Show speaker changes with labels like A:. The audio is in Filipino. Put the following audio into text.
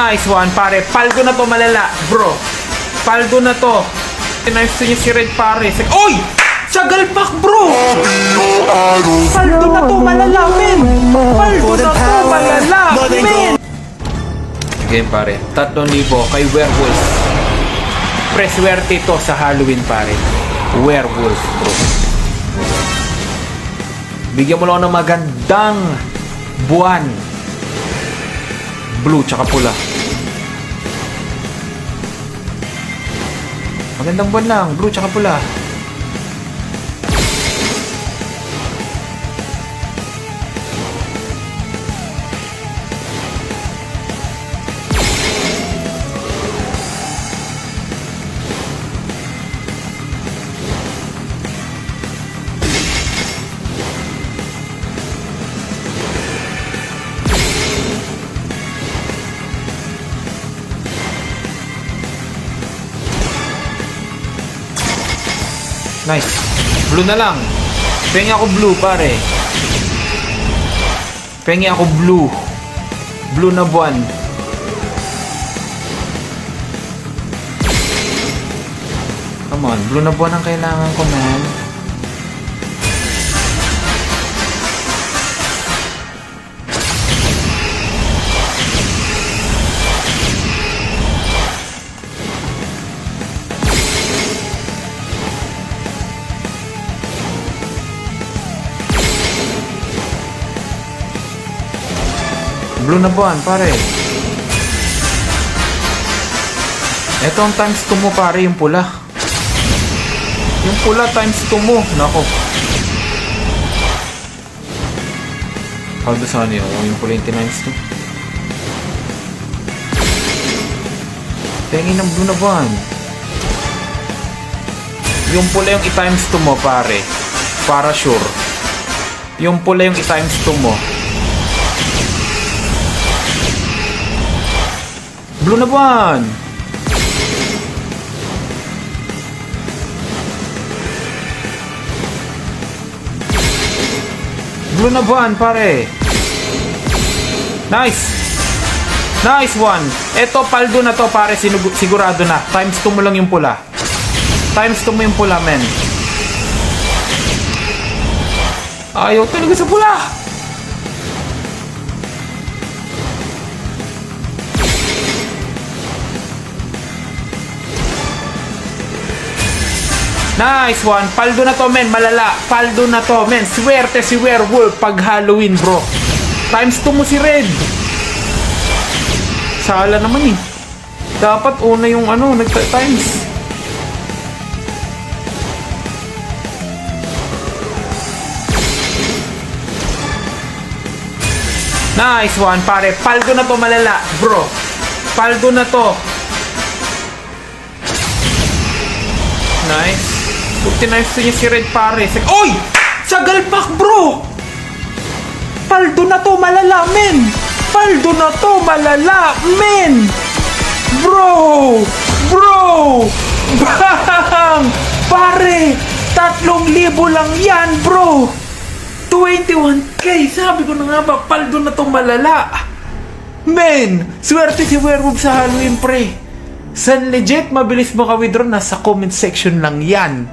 A: Nice one, pare. Paldo na to, malala, bro. Paldo na to. Nice niya si Red, pare. Oy! Sagalpak, bro! Paldo na to, malala, men! Paldo na to, malala, men! Game, pare. 3,000 kay Werewolf. Preswerte ito sa Halloween, pare. Werewolf, bro. Bigyan mo lang ng magandang buwan. Blue tsaka pula. Magandang buwan lang. Blue tsaka pula. Nice. Blue na lang. Pengi ako blue, pare. Pengi ako blue. Blue na buwan. Come on. Blue na buwan ang kailangan ko, man. Blue na buwan, pare. Ito ang times 2 mo, pare, yung pula. Yung pula times 2 mo. Nako. Paldo saan yun? Yung pula yung times 2. Tingin ng blue na buwan. Yung pula yung i-times 2 mo, pare. Para sure. Yung pula yung i-times 2 mo. Blue na buwan. Blue na buwan, pare. Nice. Nice one. Eto, paldo na to, pare. Sigurado na. Times 2 mo lang yung pula. Times 2 mo yung pula, men. Ayaw talaga sa pula. Nice one. Paldo na to, men. Malala. Paldo na to, men. Swerte si Werewolf pag Halloween, bro. Times 2 mo si Red. Sala naman eh. Dapat una yung ano, nagta-times. Nice one, pare. Paldo na to, malala, bro. Paldo na to. Nice. 59 niya si Red, pare. Oy! Sagalpak, bro! Paldo na to, malala, men! Paldo na to, malala, men! Bro! Bro! Bang! Pare! 3,000 lang yan, bro! 21k! Sabi ko na nga ba, paldo na to, malala! Men! Swerte si Werewolf sa Halloween, pre! San legit mabilis mo ka-withdraw, nasa comment section lang yan.